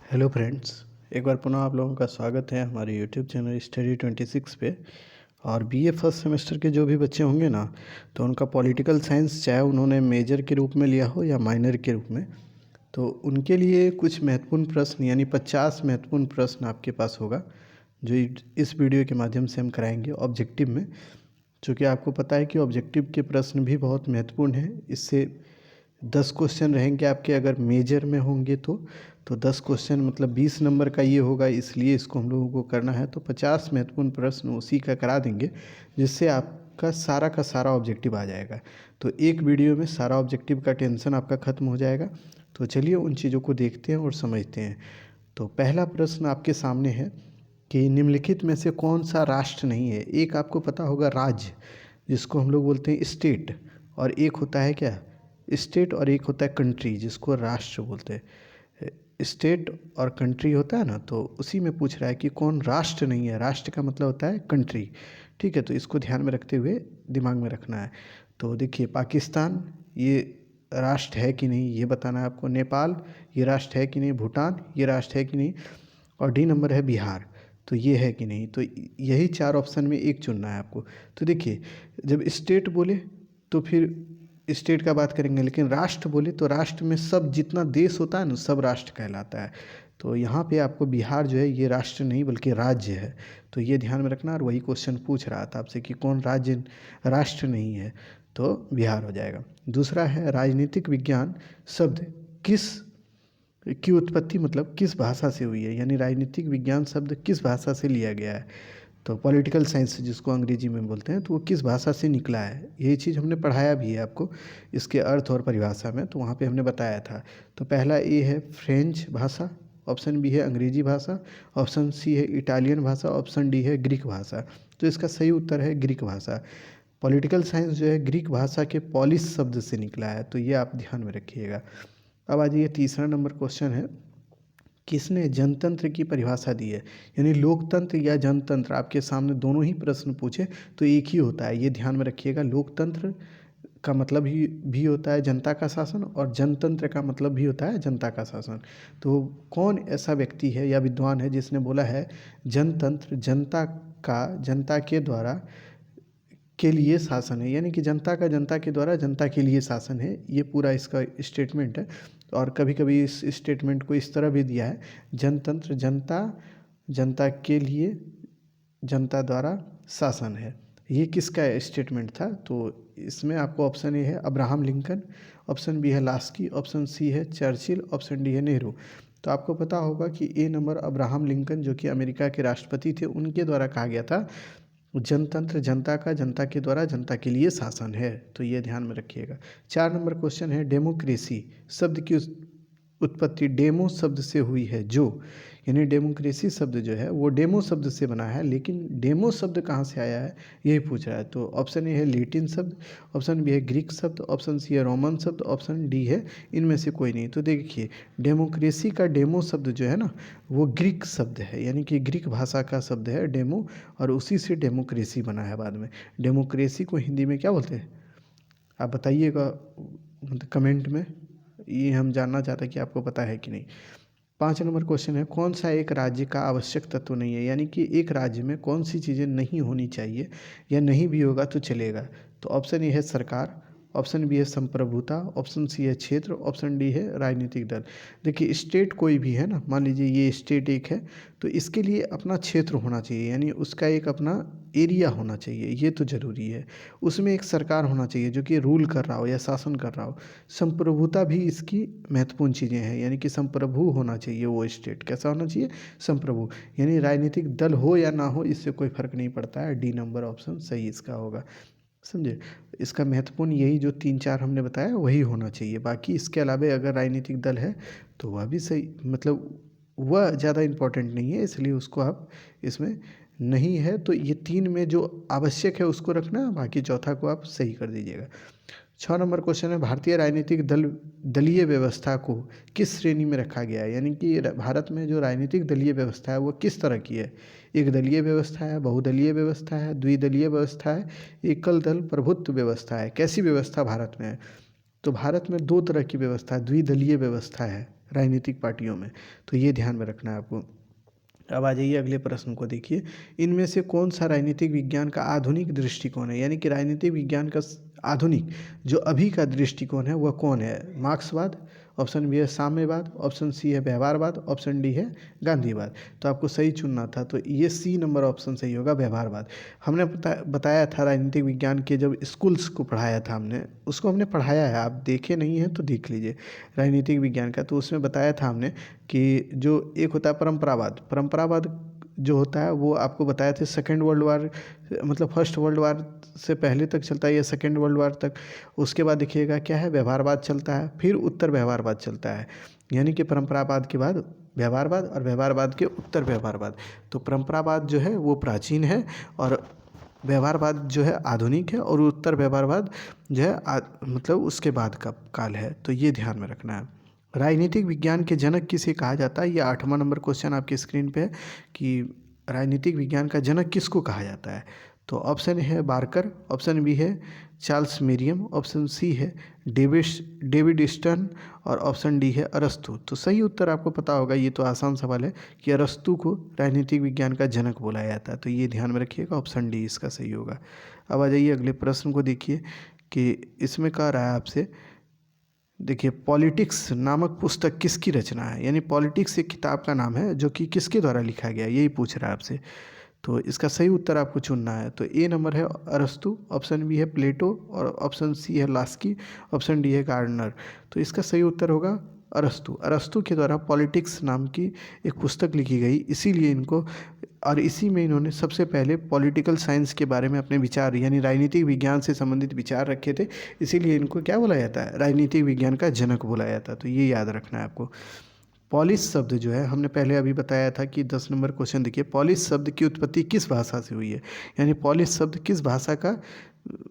Hello friends, एक बार पुनः आप लोगों का स्वागत है हमारे यूट्यूब चैनल स्टडी 26 पे। और बीए फर्स्ट सेमेस्टर के जो भी बच्चे होंगे ना, तो उनका पॉलिटिकल साइंस चाहे उन्होंने मेजर के रूप में लिया हो या माइनर के रूप में, तो उनके लिए कुछ महत्वपूर्ण प्रश्न यानी 50 महत्वपूर्ण प्रश्न आपके पास होगा जो इस वीडियो के माध्यम से हम कराएंगे ऑब्जेक्टिव में। चूँकि आपको पता है कि ऑब्जेक्टिव के प्रश्न भी बहुत महत्वपूर्ण हैं। इससे 10 क्वेश्चन रहेंगे आपके, अगर मेजर में होंगे तो 10 क्वेश्चन मतलब 20 नंबर का ये होगा, इसलिए इसको हम लोगों को करना है। तो 50 महत्वपूर्ण प्रश्न उसी का करा देंगे, जिससे आपका सारा का सारा ऑब्जेक्टिव आ जाएगा। तो एक वीडियो में सारा ऑब्जेक्टिव का टेंशन आपका ख़त्म हो जाएगा। तो चलिए उन चीज़ों को देखते हैं और समझते हैं। तो पहला प्रश्न आपके सामने है कि निम्नलिखित में से कौन सा राष्ट्र नहीं है। एक आपको पता होगा राज्य, जिसको हम लोग बोलते हैं स्टेट, और एक होता है क्या स्टेट, और एक होता है कंट्री जिसको राष्ट्र बोलते हैं। स्टेट और कंट्री होता है ना, तो उसी में पूछ रहा है कि कौन राष्ट्र नहीं है। राष्ट्र का मतलब होता है कंट्री, ठीक है। तो इसको ध्यान में रखते हुए दिमाग में रखना है। तो देखिए, पाकिस्तान ये राष्ट्र है कि नहीं ये बताना है आपको। नेपाल ये राष्ट्र है कि नहीं। भूटान ये राष्ट्र है कि नहीं। और डी नंबर है बिहार, तो ये है कि नहीं। तो यही 4 ऑप्शन में एक चुनना है आपको। तो देखिए, जब स्टेट बोले तो फिर स्टेट का बात करेंगे, लेकिन राष्ट्र बोले तो राष्ट्र में सब जितना देश होता है ना, सब राष्ट्र कहलाता है। तो यहाँ पे आपको बिहार जो है ये राष्ट्र नहीं बल्कि राज्य है। तो ये ध्यान में रखना। और वही क्वेश्चन पूछ रहा था आपसे कि कौन राज्य राष्ट्र नहीं है, तो बिहार हो जाएगा। दूसरा है राजनीतिक विज्ञान शब्द किस की उत्पत्ति मतलब किस भाषा से हुई है, यानी राजनीतिक विज्ञान शब्द किस भाषा से लिया गया है। तो पॉलिटिकल साइंस जिसको अंग्रेजी में बोलते हैं, तो वो किस भाषा से निकला है, यही चीज़ हमने पढ़ाया भी है आपको इसके अर्थ और परिभाषा में। तो वहाँ पे हमने बताया था। तो पहला ए है फ्रेंच भाषा, ऑप्शन बी है अंग्रेजी भाषा, ऑप्शन सी है इटालियन भाषा, ऑप्शन डी है ग्रीक भाषा। तो इसका सही उत्तर है ग्रीक भाषा। पॉलिटिकल साइंस जो है ग्रीक भाषा के पॉलिस शब्द से निकला है, तो ये आप ध्यान में रखिएगा। अब आ जाइए, तीसरा नंबर क्वेश्चन है, किसने जनतंत्र की परिभाषा दी है। यानी लोकतंत्र या जनतंत्र, आपके सामने दोनों ही प्रश्न पूछे तो एक ही होता है, ये ध्यान में रखिएगा। लोकतंत्र का मतलब ही भी होता है जनता का शासन, और जनतंत्र का मतलब भी होता है जनता का शासन। तो कौन ऐसा व्यक्ति है या विद्वान है जिसने बोला है जनतंत्र जनता के द्वारा के लिए शासन है, यानी कि जनता का जनता के द्वारा जनता के लिए शासन है। ये पूरा इसका स्टेटमेंट है। और कभी कभी इस स्टेटमेंट को इस तरह भी दिया है, जनतंत्र जनता के लिए जनता द्वारा शासन है। ये किसका स्टेटमेंट था। तो इसमें आपको ऑप्शन ए है अब्राहम लिंकन, ऑप्शन बी है लास्की, ऑप्शन सी है चर्चिल, ऑप्शन डी है नेहरू। तो आपको पता होगा कि ए नंबर अब्राहम लिंकन जो कि अमेरिका के राष्ट्रपति थे, उनके द्वारा कहा गया था जनतंत्र जनता का जनता के द्वारा जनता के लिए शासन है। तो ये ध्यान में रखिएगा। 4 नंबर क्वेश्चन है, डेमोक्रेसी शब्द की उत्पत्ति डेमो शब्द से हुई है जो, यानी डेमोक्रेसी शब्द जो है वो डेमो शब्द से बना है, लेकिन डेमो शब्द कहाँ से आया है यही पूछ रहा है। तो ऑप्शन ए है लैटिन शब्द, ऑप्शन बी है ग्रीक शब्द, ऑप्शन सी है रोमन शब्द, ऑप्शन डी है इनमें से कोई नहीं। तो देखिए, डेमोक्रेसी का डेमो शब्द जो है ना, वो ग्रीक शब्द है, यानी कि ग्रीक भाषा का शब्द है डेमो, और उसी से डेमोक्रेसी बना है बाद में। डेमोक्रेसी को हिंदी में क्या बोलते हैं आप बताइएगा मतलब कमेंट में, ये हम जानना चाहते हैं कि आपको पता है कि नहीं। 5 नंबर क्वेश्चन है, कौन सा एक राज्य का आवश्यक तत्व नहीं है, यानी कि एक राज्य में कौन सी चीज़ें नहीं होनी चाहिए या नहीं भी होगा तो चलेगा। तो ऑप्शन ए है सरकार, ऑप्शन बी है संप्रभुता, ऑप्शन सी है क्षेत्र, ऑप्शन डी है राजनीतिक दल। देखिए, स्टेट कोई भी है ना, मान लीजिए ये स्टेट एक है, तो इसके लिए अपना क्षेत्र होना चाहिए, यानी उसका एक अपना एरिया होना चाहिए, ये तो ज़रूरी है। उसमें एक सरकार होना चाहिए जो कि रूल कर रहा हो या शासन कर रहा हो। संप्रभुता भी इसकी महत्वपूर्ण चीज़ें हैं, यानी कि संप्रभु होना चाहिए वो स्टेट। कैसा होना चाहिए, संप्रभु। यानी राजनीतिक दल हो या ना हो इससे कोई फर्क नहीं पड़ता है। डी नंबर ऑप्शन सही इसका होगा, समझे। इसका महत्वपूर्ण यही जो 3-4 हमने बताया वही होना चाहिए। बाकी इसके अलावा अगर राजनीतिक दल है तो वह भी सही, मतलब वह ज़्यादा इम्पोर्टेंट नहीं है, इसलिए उसको आप इसमें नहीं है। तो ये 3 में जो आवश्यक है उसको रखना, बाकी चौथा को आप सही कर दीजिएगा। 6 नंबर क्वेश्चन है, भारतीय राजनीतिक दलीय व्यवस्था को किस श्रेणी में रखा गया है, यानी कि भारत में जो राजनीतिक दलीय व्यवस्था है वो किस तरह की है। एक दलीय व्यवस्था है, बहुदलीय व्यवस्था है, द्विदलीय व्यवस्था है, एकल दल प्रभुत्व व्यवस्था है। कैसी व्यवस्था भारत में है। तो भारत में 2 तरह की व्यवस्था है, द्विदलीय व्यवस्था है। राजनीतिक पार्टियों में। तो ये ध्यान में रखना है आपको। अब आ जाइए अगले प्रश्न को देखिए, इनमें से कौन सा राजनीतिक विज्ञान का आधुनिक दृष्टिकोण है, यानी कि राजनीतिक विज्ञान का आधुनिक जो अभी का दृष्टिकोण है वह कौन है? मार्क्सवाद, ऑप्शन बी है साम्यवाद, ऑप्शन सी है व्यवहारवाद, ऑप्शन डी है गांधीवाद। तो आपको सही चुनना था, तो ये सी नंबर ऑप्शन सही होगा, व्यवहारवाद। हमने बताया था राजनीतिक विज्ञान के जब स्कूल्स को पढ़ाया था हमने, उसको हमने पढ़ाया है, आप देखे नहीं हैं तो देख लीजिए राजनीतिक विज्ञान का। तो उसमें बताया था हमने कि जो एक होता है परंपरावाद, परंपरावाद जो होता है वो आपको बताया था सेकेंड वर्ल्ड वार, मतलब फर्स्ट वर्ल्ड वार से पहले तक चलता है या सेकेंड वर्ल्ड वार तक। उसके बाद देखिएगा क्या है, व्यवहारवाद चलता है, फिर उत्तर व्यवहारवाद चलता है, यानी कि परंपरावाद के बाद व्यवहारवाद और व्यवहारवाद के उत्तर व्यवहारवाद। तो परंपरावाद जो है वो प्राचीन है और व्यवहारवाद जो है आधुनिक है और उत्तर व्यवहारवाद जो है मतलब उसके बाद का काल है। तो ये ध्यान में रखना है। राजनीतिक विज्ञान के जनक किसे कहा जाता है? ये 8वां नंबर क्वेश्चन आपकी स्क्रीन पे है कि राजनीतिक विज्ञान का जनक किसको कहा जाता है? तो ऑप्शन है बार्कर, ऑप्शन बी है चार्ल्स मेरियम, ऑप्शन सी है डेविड स्टर्न और ऑप्शन डी है अरस्तु। तो सही उत्तर आपको पता होगा, ये तो आसान सवाल है कि अरस्तु को राजनीतिक विज्ञान का जनक बोला जाता है। तो ये ध्यान में रखिएगा, ऑप्शन डी इसका सही होगा। अब आ जाइए अगले प्रश्न को देखिए कि इसमें कह रहा है आपसे, देखिए पॉलिटिक्स नामक पुस्तक किसकी रचना है, यानी पॉलिटिक्स एक किताब का नाम है जो कि किसके द्वारा लिखा गया, यही पूछ रहा है आपसे। तो इसका सही उत्तर आपको चुनना है। तो ए नंबर है अरस्तु, ऑप्शन बी है प्लेटो और ऑप्शन सी है लास्की, ऑप्शन डी है गार्डनर। तो इसका सही उत्तर होगा अरस्तु। अरस्तु के द्वारा पॉलिटिक्स नाम की एक पुस्तक लिखी गई, इसीलिए इनको, और इसी में इन्होंने सबसे पहले पॉलिटिकल साइंस के बारे में अपने विचार यानी राजनीतिक विज्ञान से संबंधित विचार रखे थे, इसीलिए इनको क्या बोला जाता है, राजनीतिक विज्ञान का जनक बोला जाता है। तो ये याद रखना है आपको। पॉलिश शब्द जो है हमने पहले अभी बताया था कि 10 नंबर क्वेश्चन देखिए, पॉलिश शब्द की उत्पत्ति किस भाषा से हुई है, यानी पॉलिश शब्द किस भाषा का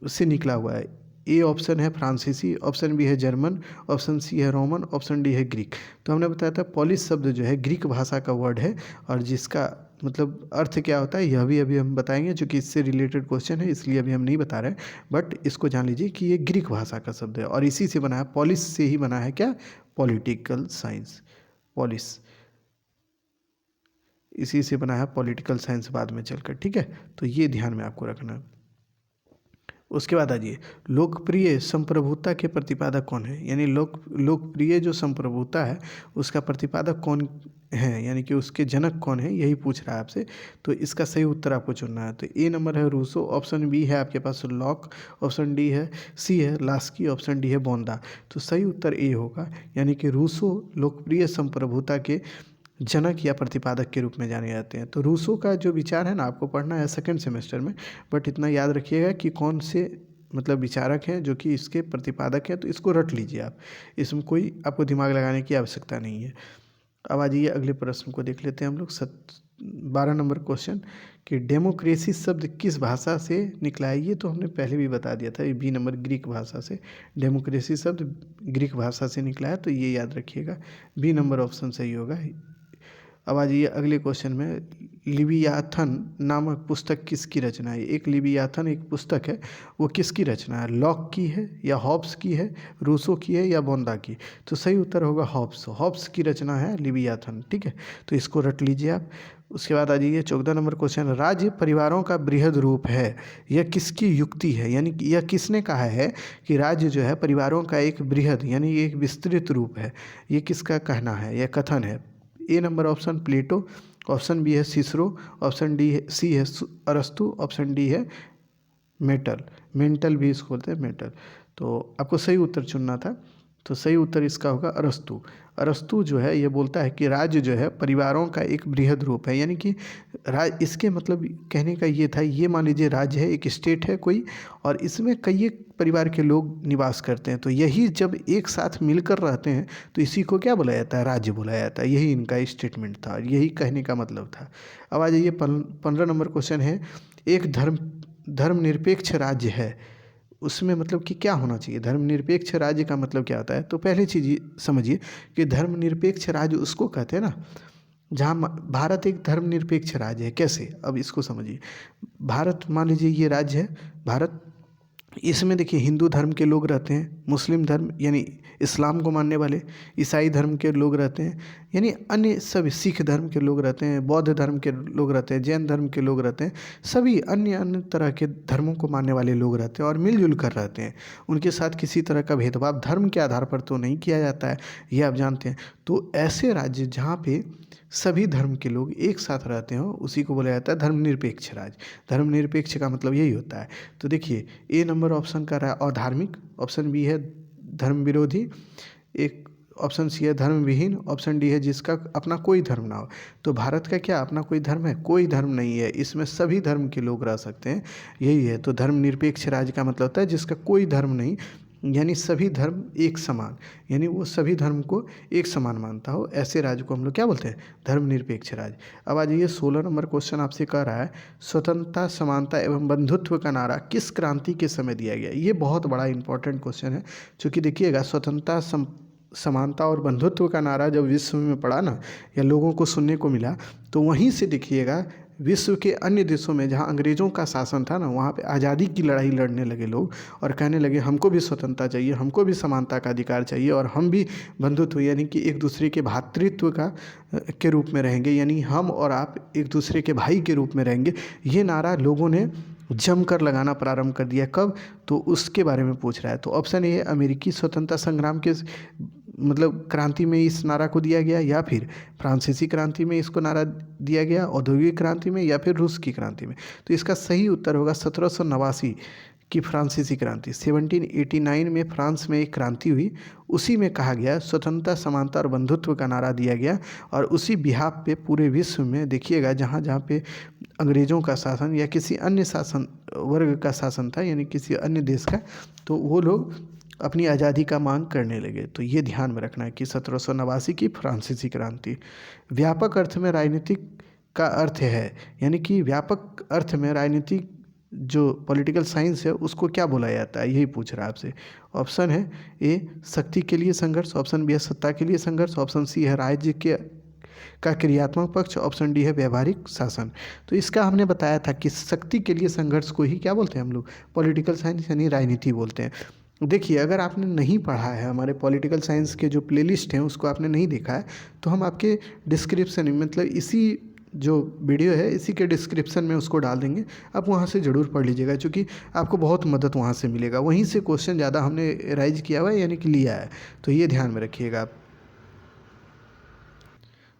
से निकला हुआ है? ए ऑप्शन है फ्रांसीसी, ऑप्शन बी है जर्मन, ऑप्शन सी है रोमन, ऑप्शन डी है ग्रीक। तो हमने बताया था पॉलिश शब्द जो है ग्रीक भाषा का वर्ड है और जिसका मतलब अर्थ क्या होता है यह भी अभी हम बताएंगे, जो कि इससे रिलेटेड क्वेश्चन है इसलिए अभी हम नहीं बता रहे हैं, बट इसको जान लीजिए कि ये ग्रीक भाषा का शब्द है और इसी से बना है, पॉलिश से ही बना है क्या, पॉलिटिकल साइंस। पॉलिश इसी से बना है पॉलिटिकल साइंस बाद में चलकर, ठीक है। तो ये ध्यान में आपको रखना है। उसके बाद आ जाइए, लोकप्रिय संप्रभुता के प्रतिपादक कौन है, यानी लोकप्रिय जो संप्रभुता है उसका प्रतिपादक कौन है, यानी कि उसके जनक कौन है, यही पूछ रहा है आपसे। तो इसका सही उत्तर आपको चुनना है। तो ए नंबर है रूसो, ऑप्शन बी है आपके पास लॉक, ऑप्शन डी है सी है लास्की, ऑप्शन डी है बोंदा। तो सही उत्तर ए होगा, यानी कि रूसो लोकप्रिय संप्रभुता के जनक या प्रतिपादक के रूप में जाने जाते हैं। तो रूसो का जो विचार है ना, आपको पढ़ना है सेकंड सेमेस्टर में, बट इतना याद रखिएगा कि कौन से मतलब विचारक हैं जो कि इसके प्रतिपादक हैं, तो इसको रट लीजिए आप, इसमें कोई आपको दिमाग लगाने की आवश्यकता नहीं है। अब आ जाइए अगले प्रश्न को देख लेते हैं हम लोग। 12 नंबर क्वेश्चन कि डेमोक्रेसी शब्द किस भाषा से निकला है, ये तो हमने पहले भी बता दिया था, ये बी नंबर ग्रीक भाषा से, डेमोक्रेसी शब्द ग्रीक भाषा से निकला है, तो ये याद रखिएगा, बी नंबर ऑप्शन सही होगा। अब आ जाइए अगले क्वेश्चन में, लिवियाथन नामक पुस्तक किसकी रचना है? एक लिवियाथन एक पुस्तक है, वो किसकी रचना है? लॉक की है या हॉब्स की है, रूसो की है या बोंदा की? तो सही उत्तर होगा हॉब्स, हॉब्स की रचना है लिवियाथन, ठीक है। तो इसको रट लीजिए आप। उसके बाद आ जाइए 14 नंबर क्वेश्चन, राज्य परिवारों का बृहद रूप है, यह किसकी युक्ति है, यानी कि यह किसने कहा है कि राज्य जो है परिवारों का एक बृहद यानी एक विस्तृत रूप है, ये किसका कहना है, यह कथन है? ए नंबर ऑप्शन प्लेटो, ऑप्शन बी है सिसरो, ऑप्शन डी है सी है अरस्तु, ऑप्शन डी है मेंटल भी इसको बोलते हैं मेंटल। तो आपको सही उत्तर चुनना था, तो सही उत्तर इसका होगा अरस्तु। अरस्तु जो है ये बोलता है कि राज्य जो है परिवारों का एक बृहद रूप है, यानी कि इसके मतलब कहने का ये था, ये मान लीजिए राज्य है, एक स्टेट है कोई, और इसमें कई एक परिवार के लोग निवास करते हैं, तो यही जब एक साथ मिलकर रहते हैं तो इसी को क्या बोला जाता है, राज्य बोला जाता है। यही इनका स्टेटमेंट था, यही कहने का मतलब था। अब आ जाइए 15 नंबर क्वेश्चन है, एक धर्मनिरपेक्ष राज्य है, उसमें मतलब कि क्या होना चाहिए, धर्मनिरपेक्ष राज्य का मतलब क्या होता है? तो पहले चीज़ समझिए कि धर्मनिरपेक्ष राज्य उसको कहते हैं ना जहाँ भारत एक धर्मनिरपेक्ष राज्य है। कैसे, अब इसको समझिए। भारत मान लीजिए ये राज्य है भारत, इसमें देखिए हिंदू धर्म के लोग रहते हैं, मुस्लिम धर्म यानी इस्लाम को मानने वाले, ईसाई धर्म के लोग रहते हैं, यानी अन्य सभी सिख धर्म के लोग रहते हैं, बौद्ध धर्म के लोग रहते हैं, जैन धर्म के लोग रहते हैं, सभी अन्य अन्य तरह के धर्मों को मानने वाले लोग रहते हैं और मिलजुल कर रहते हैं। उनके साथ किसी तरह का भेदभाव धर्म के आधार पर तो नहीं किया जाता है, ये आप जानते हैं। तो ऐसे राज्य जहाँ पे सभी धर्म के लोग एक साथ रहते हो उसी को बोला जाता है धर्मनिरपेक्ष राज्य। धर्मनिरपेक्ष का मतलब यही होता है। तो देखिए ए नंबर ऑप्शन का रहा अधार्मिक, ऑप्शन बी है धर्म विरोधी, एक ऑप्शन सी है धर्म विहीन, ऑप्शन डी है जिसका अपना कोई धर्म ना हो। तो भारत का क्या अपना कोई धर्म है? कोई धर्म नहीं है, इसमें सभी धर्म के लोग रह सकते हैं, यही है। तो धर्मनिरपेक्ष राज्य का मतलब होता है जिसका कोई धर्म नहीं, यानी सभी धर्म एक समान, यानी वो सभी धर्म को एक समान मानता हो, ऐसे राज्य को हम लोग क्या बोलते हैं? धर्मनिरपेक्ष राज्य। अब आ जाइए 16 नंबर क्वेश्चन आपसे कह रहा है स्वतंत्रता समानता एवं बंधुत्व का नारा किस क्रांति के समय दिया गया? ये बहुत बड़ा इंपॉर्टेंट क्वेश्चन है, क्योंकि देखिएगा स्वतंत्रता समानता और बंधुत्व का नारा जब विश्व में पड़ा ना या लोगों को सुनने को मिला, तो वहीं से देखिएगा विश्व के अन्य देशों में जहाँ अंग्रेज़ों का शासन था ना, वहाँ पे आज़ादी की लड़ाई लड़ने लगे लोग और कहने लगे हमको भी स्वतंत्रता चाहिए, हमको भी समानता का अधिकार चाहिए और हम भी बंधुत्व यानी कि एक दूसरे के भ्रातृत्व का के रूप में रहेंगे, यानी हम और आप एक दूसरे के भाई के रूप में रहेंगे। ये नारा लोगों ने जमकर लगाना प्रारंभ कर दिया। कब? तो उसके बारे में पूछ रहा है। तो ऑप्शन ए है अमेरिकी स्वतंत्रता संग्राम के मतलब क्रांति में इस नारा को दिया गया, या फिर फ्रांसीसी क्रांति में इसको नारा दिया गया, औद्योगिक क्रांति में, या फिर रूस की क्रांति में। तो इसका सही उत्तर होगा 1789 की फ्रांसीसी क्रांति। 1789 में फ्रांस में एक क्रांति हुई, उसी में कहा गया स्वतंत्रता समानता और बंधुत्व का नारा दिया गया और उसी बिहाफ पे पूरे विश्व में देखिएगा जहाँ जहाँ पे अंग्रेज़ों का शासन या किसी अन्य शासन वर्ग का शासन था, यानी किसी अन्य देश का, तो वो लोग अपनी आज़ादी का मांग करने लगे। तो ये ध्यान में रखना है कि 1789 की फ्रांसीसी क्रांति। व्यापक अर्थ में राजनीतिक का अर्थ है, यानी कि व्यापक अर्थ में राजनीतिक जो पॉलिटिकल साइंस है उसको क्या बोला जाता है, यही पूछ रहा है आपसे। ऑप्शन है ए शक्ति के लिए संघर्ष, ऑप्शन बी है सत्ता के लिए संघर्ष, ऑप्शन सी है राज्य के का क्रियात्मक पक्ष, ऑप्शन डी है व्यवहारिक शासन। तो इसका हमने बताया था कि शक्ति के लिए संघर्ष को ही क्या बोलते हैं हम लोग? पॉलिटिकल साइंस यानी राजनीति बोलते हैं। देखिए अगर आपने नहीं पढ़ा है, हमारे पॉलिटिकल साइंस के जो प्लेलिस्ट हैं उसको आपने नहीं देखा है, तो हम आपके डिस्क्रिप्शन में मतलब इसी जो वीडियो है इसी के डिस्क्रिप्शन में उसको डाल देंगे, आप वहाँ से ज़रूर पढ़ लीजिएगा, क्योंकि आपको बहुत मदद वहाँ से मिलेगा। वहीं से क्वेश्चन ज़्यादा हमने राइज किया हुआ है, यानी कि लिया है, तो ये ध्यान में रखिएगा आप।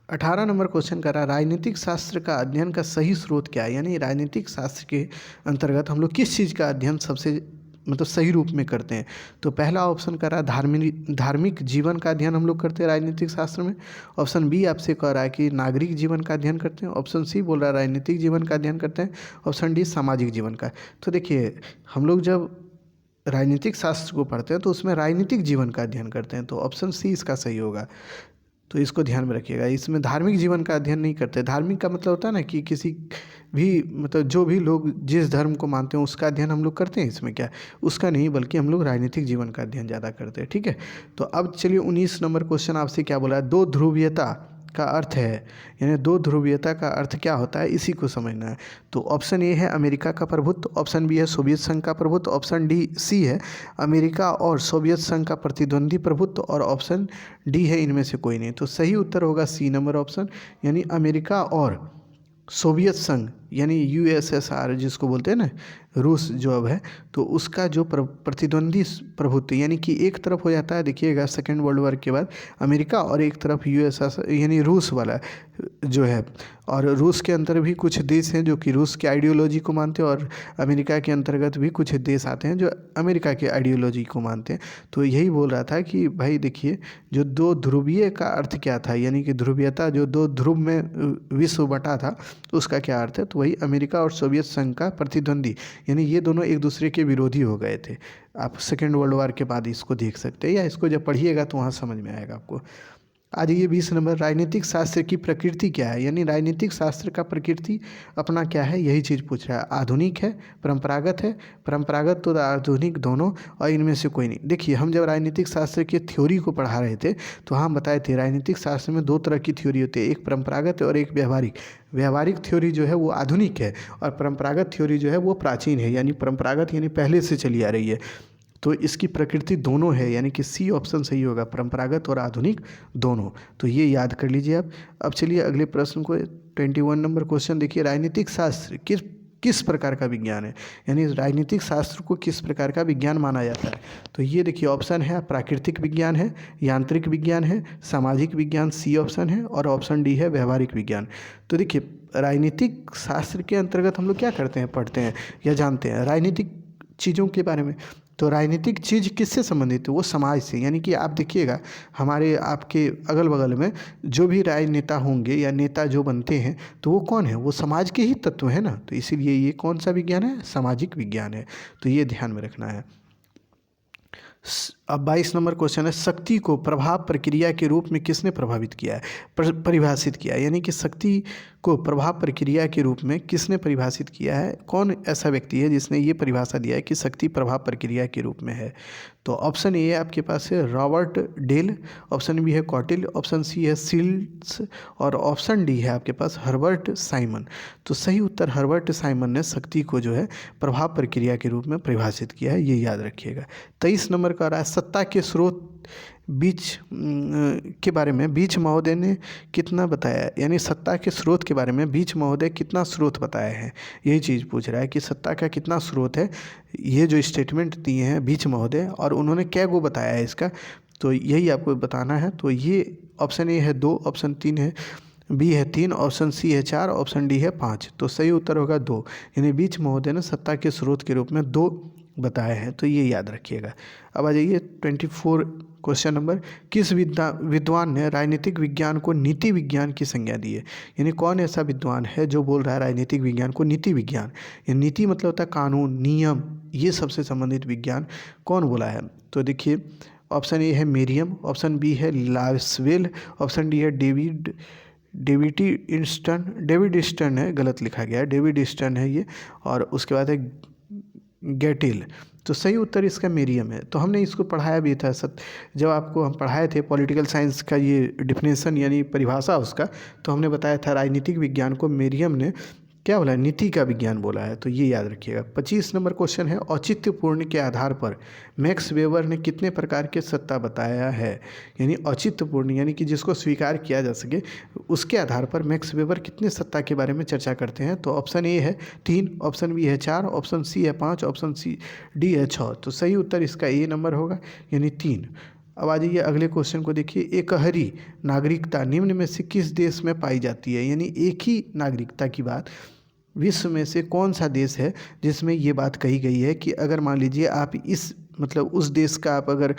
18 नंबर क्वेश्चन कर रहा है राजनीतिक शास्त्र का अध्ययन का सही स्रोत क्या है? यानी राजनीतिक शास्त्र के अंतर्गत हम लोग किस चीज़ का अध्ययन सबसे मतलब सही रूप में करते हैं? तो पहला ऑप्शन कर रहा है धार्मिक जीवन का अध्ययन हम लोग करते हैं राजनीतिक शास्त्र में। ऑप्शन बी आपसे कह रहा है कि नागरिक जीवन का अध्ययन करते हैं। ऑप्शन सी बोल रहा है राजनीतिक जीवन का अध्ययन करते हैं। ऑप्शन डी सामाजिक जीवन का। तो देखिए हम लोग जब राजनीतिक शास्त्र को पढ़ते हैं तो उसमें राजनीतिक जीवन का अध्ययन करते हैं, तो ऑप्शन सी इसका सही होगा। तो इसको ध्यान में रखिएगा, इसमें धार्मिक जीवन का अध्ययन नहीं करते। धार्मिक का मतलब होता है ना कि किसी भी मतलब जो भी लोग जिस धर्म को मानते हैं उसका अध्ययन हम लोग करते हैं, इसमें क्या उसका नहीं, बल्कि हम लोग राजनीतिक जीवन का अध्ययन ज़्यादा करते हैं। ठीक है, तो अब चलिए 19 नंबर क्वेश्चन आपसे क्या बोला है? दो ध्रुवीयता का अर्थ है, यानी दो ध्रुवीयता का अर्थ क्या होता है इसी को समझना है। तो ऑप्शन ए है अमेरिका का प्रभुत्व, ऑप्शन बी है सोवियत संघ का प्रभुत्व, ऑप्शन डी सी है अमेरिका और सोवियत संघ का प्रतिद्वंदी प्रभुत्व, और ऑप्शन डी है इनमें से कोई नहीं। तो सही उत्तर होगा सी नंबर ऑप्शन, यानी अमेरिका और सोवियत संघ यानी यूएसएसआर जिसको बोलते हैं ना, रूस जो अब है, तो उसका जो प्रतिद्वंदी प्रभुत्व यानी कि एक तरफ हो जाता है देखिएगा सेकेंड वर्ल्ड वॉर के बाद अमेरिका, और एक तरफ यूएसएसआर यानी रूस वाला जो है, और रूस के अंदर भी कुछ देश हैं जो कि रूस की आइडियोलॉजी को मानते हैं, और अमेरिका के अंतर्गत भी कुछ देश आते हैं जो अमेरिका की आइडियोलॉजी को मानते हैं। तो यही बोल रहा था कि भाई देखिए जो दो ध्रुवीय का अर्थ क्या था, यानी कि ध्रुवीयता जो दो ध्रुव में विश्व बटा था उसका क्या अर्थ है? तो वही अमेरिका और सोवियत संघ का प्रतिद्वंदी, यानी ये दोनों एक दूसरे के विरोधी हो गए थे। आप सेकेंड वर्ल्ड वॉर के बाद इसको देख सकते हैं, या इसको जब पढ़िएगा तो वहाँ समझ में आएगा आपको। आज ये 20 नंबर, राजनीतिक शास्त्र की प्रकृति क्या है, यानी राजनीतिक शास्त्र का प्रकृति अपना क्या है, यही चीज़ पूछ रहा है। आधुनिक है, परंपरागत तो आधुनिक दोनों, और इनमें से कोई नहीं। देखिए हम जब राजनीतिक शास्त्र की थ्योरी को पढ़ा रहे थे तो हम बताए थे राजनीतिक शास्त्र में दो तरह की थ्योरी होती है, एक परंपरागत और एक व्यवहारिक। व्यवहारिक थ्योरी जो है वो आधुनिक है और परंपरागत थ्योरी जो है वो प्राचीन है, यानी परंपरागत यानी पहले से चली आ रही है। तो इसकी प्रकृति दोनों है, यानी कि सी ऑप्शन सही होगा, परंपरागत और आधुनिक दोनों। तो ये याद कर लीजिए आप। अब चलिए अगले प्रश्न को, 21 नंबर क्वेश्चन देखिए, राजनीतिक शास्त्र किस प्रकार का विज्ञान है, यानी राजनीतिक शास्त्र को किस प्रकार का विज्ञान माना जाता है। तो ये देखिए ऑप्शन है, प्राकृतिक विज्ञान है, यांत्रिक विज्ञान है, सामाजिक विज्ञान सी ऑप्शन है, और ऑप्शन डी है व्यवहारिक विज्ञान। तो देखिए राजनीतिक शास्त्र के अंतर्गत हम लोग क्या करते हैं, पढ़ते हैं या जानते हैं राजनीतिक चीज़ों के बारे में। तो राजनीतिक चीज़ किससे संबंधित है, वो समाज से, यानी कि आप देखिएगा हमारे आपके अगल बगल में जो भी राजनेता होंगे या नेता जो बनते हैं तो वो कौन है, वो समाज के ही तत्व हैं ना। तो इसीलिए ये कौन सा विज्ञान है, सामाजिक विज्ञान है। तो ये ध्यान में रखना है। अब 22 नंबर क्वेश्चन है, शक्ति को प्रभाव प्रक्रिया के रूप में किसने प्रभावित किया है, परिभाषित किया है, यानी कि शक्ति को प्रभाव प्रक्रिया के रूप में किसने परिभाषित किया है, कौन ऐसा व्यक्ति है जिसने ये परिभाषा दिया है कि शक्ति प्रभाव प्रक्रिया के रूप में है। तो ऑप्शन ए आपके पास है रॉबर्ट डेल, ऑप्शन बी है कॉटिल, ऑप्शन सी है सील्स, और ऑप्शन डी है आपके पास हर्बर्ट साइमन। तो सही उत्तर हर्बर्ट साइमन ने शक्ति को जो है प्रभाव प्रक्रिया के रूप में परिभाषित किया है, ये याद रखिएगा। 23 नंबर का रहा है, सत्ता के स्रोत बीच के बारे में बीच महोदय ने कितना बताया, यानी सत्ता के स्रोत के बारे में बीच महोदय कितना स्रोत बताया है, यही चीज़ पूछ रहा है कि सत्ता का कितना स्रोत है, ये जो स्टेटमेंट दिए हैं बीच महोदय, और उन्होंने क्या को बताया है इसका, तो यही आपको बताना है। तो ये ऑप्शन ए है 2, ऑप्शन 3 है, बी है 3, ऑप्शन सी है 4, ऑप्शन डी है 5। तो सही उत्तर होगा 2, यानी बीच महोदय ने सत्ता के स्रोत के रूप में 2 बताए हैं। तो ये याद रखिएगा। अब आ जाइए 24 क्वेश्चन नंबर, किस विद्वान ने राजनीतिक विज्ञान को नीति विज्ञान की संज्ञा दी है, यानी कौन ऐसा विद्वान है जो बोल रहा है राजनीतिक विज्ञान को नीति विज्ञान, ये नीति मतलब होता है कानून नियम, ये सबसे संबंधित विज्ञान कौन बोला है। तो देखिए ऑप्शन ए है मेरियम, ऑप्शन बी है लावेसवेल, ऑप्शन डी है डेविड ईस्टन है, गलत लिखा गया है, डेविड ईस्टन है ये, और उसके बाद है गैटिल। तो सही उत्तर इसका मेरियम है। तो हमने इसको पढ़ाया भी था जब आपको हम पढ़ाए थे पॉलिटिकल साइंस का ये डिफिनेशन यानी परिभाषा उसका, तो हमने बताया था राजनीतिक विज्ञान को मेरियम ने क्या बोला, नीति का विज्ञान बोला है। तो ये याद रखिएगा। 25 नंबर क्वेश्चन है, औचित्यपूर्ण के आधार पर मैक्स वेबर ने कितने प्रकार के सत्ता बताया है, यानी औचित्यपूर्ण यानी कि जिसको स्वीकार किया जा सके, उसके आधार पर मैक्स वेबर कितने सत्ता के बारे में चर्चा करते हैं। तो ऑप्शन ए है 3, ऑप्शन बी है 4, ऑप्शन सी है 5, ऑप्शन सी डी है 6। तो सही उत्तर इसका ए नंबर होगा, यानी 3। अब आ जाइए अगले क्वेश्चन को देखिए, एकहरी नागरिकता निम्न में से किस देश में पाई जाती है, यानी एक ही नागरिकता की बात विश्व में से कौन सा देश है जिसमें ये बात कही गई है कि अगर मान लीजिए आप इस मतलब उस देश का आप अगर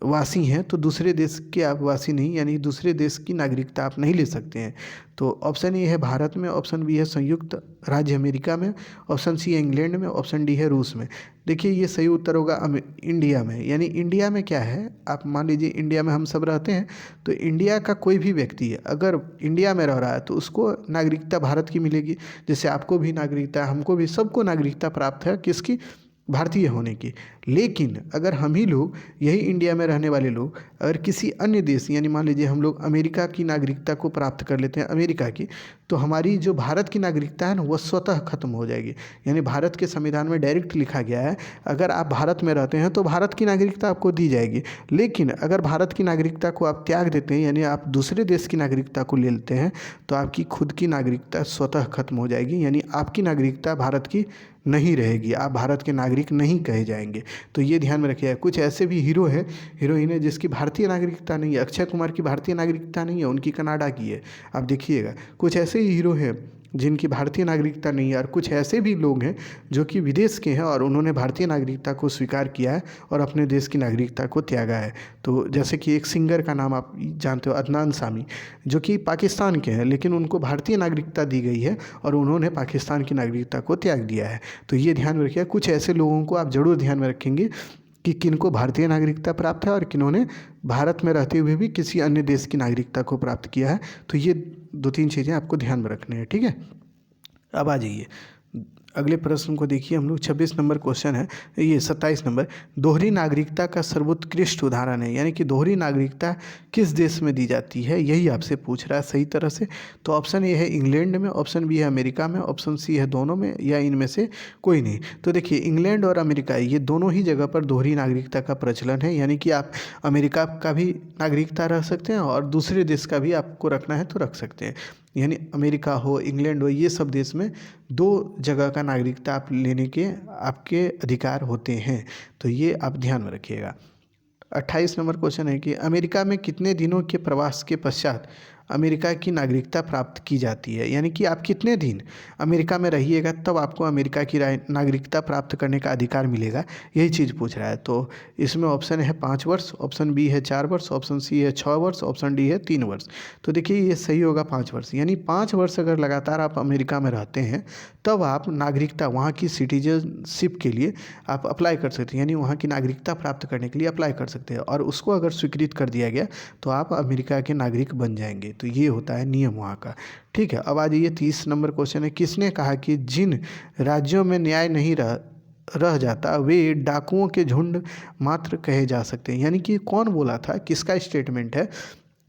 वासी हैं तो दूसरे देश के आप वासी नहीं, यानी दूसरे देश की नागरिकता आप नहीं ले सकते हैं। तो ऑप्शन ए है भारत में, ऑप्शन बी है संयुक्त राज्य अमेरिका में, ऑप्शन सी है इंग्लैंड में, ऑप्शन डी है रूस में। देखिए ये सही उत्तर होगा इंडिया में, यानी इंडिया में क्या है, आप मान लीजिए इंडिया में हम सब रहते हैं, तो इंडिया का कोई भी व्यक्ति है अगर इंडिया में रह रहा है तो उसको नागरिकता भारत की मिलेगी। जैसे आपको भी नागरिकता, हमको भी, सबको नागरिकता प्राप्त है किसकी, भारतीय होने की। लेकिन अगर हम ही लोग यही इंडिया में रहने वाले लोग अगर किसी अन्य देश यानी मान लीजिए हम लोग अमेरिका की नागरिकता को प्राप्त कर लेते हैं अमेरिका की, तो हमारी जो भारत की नागरिकता है ना वह स्वतः खत्म हो जाएगी। यानी भारत के संविधान में डायरेक्ट लिखा गया है अगर आप भारत में रहते हैं तो भारत की नागरिकता आपको दी जाएगी, लेकिन अगर भारत की नागरिकता को आप त्याग देते हैं यानी आप दूसरे देश की नागरिकता को ले लेते हैं तो आपकी खुद की नागरिकता स्वतः खत्म हो जाएगी, यानी आपकी नागरिकता भारत की नहीं रहेगी, आप भारत के नागरिक नहीं कहे जाएंगे। तो ये ध्यान में रखिएगा। कुछ ऐसे भी हीरो हैं, हीरोइन है जिसकी भारतीय नागरिकता नहीं है, अक्षय कुमार की भारतीय नागरिकता नहीं है, उनकी कनाडा की है। आप देखिएगा कुछ ऐसे ही हीरो हैं जिनकी भारतीय नागरिकता नहीं है, और कुछ ऐसे भी लोग हैं जो कि विदेश के हैं और उन्होंने भारतीय नागरिकता को स्वीकार किया है और अपने देश की नागरिकता को त्यागा है। तो जैसे कि एक सिंगर का नाम आप जानते हो अदनान सामी, जो कि पाकिस्तान के हैं लेकिन उनको भारतीय नागरिकता दी गई है और उन्होंने पाकिस्तान की नागरिकता को त्याग दिया है। तो ये ध्यान में रखिए। कुछ ऐसे लोगों को आप ज़रूर ध्यान में रखेंगे कि किनको भारतीय नागरिकता प्राप्त है और किन्होंने भारत में रहते हुए भी किसी अन्य देश की नागरिकता को प्राप्त किया है। तो ये 2-3 चीज़ें आपको ध्यान में रखनी है, ठीक है। अब आ जाइए अगले प्रश्न को देखिए हम लोग। 26 नंबर क्वेश्चन है, ये 27 नंबर, दोहरी नागरिकता का सर्वोत्कृष्ट उदाहरण है, यानी कि दोहरी नागरिकता किस देश में दी जाती है, यही आपसे पूछ रहा है सही तरह से। तो ऑप्शन ए है इंग्लैंड में, ऑप्शन बी है अमेरिका में, ऑप्शन सी है दोनों में, या इनमें से कोई नहीं। तो देखिए इंग्लैंड और अमेरिका ये दोनों ही जगह पर दोहरी नागरिकता का प्रचलन है, यानी कि आप अमेरिका का भी नागरिकता रख सकते हैं और दूसरे देश का भी आपको रखना है तो रख सकते हैं। यानी अमेरिका हो, इंग्लैंड हो, ये सब देश में 2 जगह का नागरिकता आप लेने के आपके अधिकार होते हैं। तो ये आप ध्यान में रखिएगा। 28 नंबर क्वेश्चन है कि अमेरिका में कितने दिनों के प्रवास के पश्चात अमेरिका की नागरिकता प्राप्त की जाती है, यानी कि आप कितने दिन अमेरिका में रहिएगा तब आपको अमेरिका की नागरिकता प्राप्त करने का अधिकार मिलेगा, यही चीज़ पूछ रहा है। तो इसमें ऑप्शन है 5 वर्ष, ऑप्शन बी है 4 वर्ष, ऑप्शन सी है 6 वर्ष, ऑप्शन डी है 3 वर्ष। तो देखिए ये सही होगा 5 वर्ष, यानी 5 वर्ष अगर लगातार आप अमेरिका में रहते हैं तब आप नागरिकता वहाँ की सिटीजनशिप के लिए आप अप्लाई कर सकते हैं, यानी वहाँ की नागरिकता प्राप्त करने के लिए अप्लाई कर सकते हैं और उसको अगर स्वीकृत कर दिया गया तो आप अमेरिका के नागरिक बन जाएंगे। तो ये होता है नियम वहाँ का, ठीक है। अब आ जाइए 30 नंबर क्वेश्चन है, किसने कहा कि जिन राज्यों में न्याय नहीं रह जाता वे डाकुओं के झुंड मात्र कहे जा सकते हैं, यानी कि कौन बोला था, किसका स्टेटमेंट है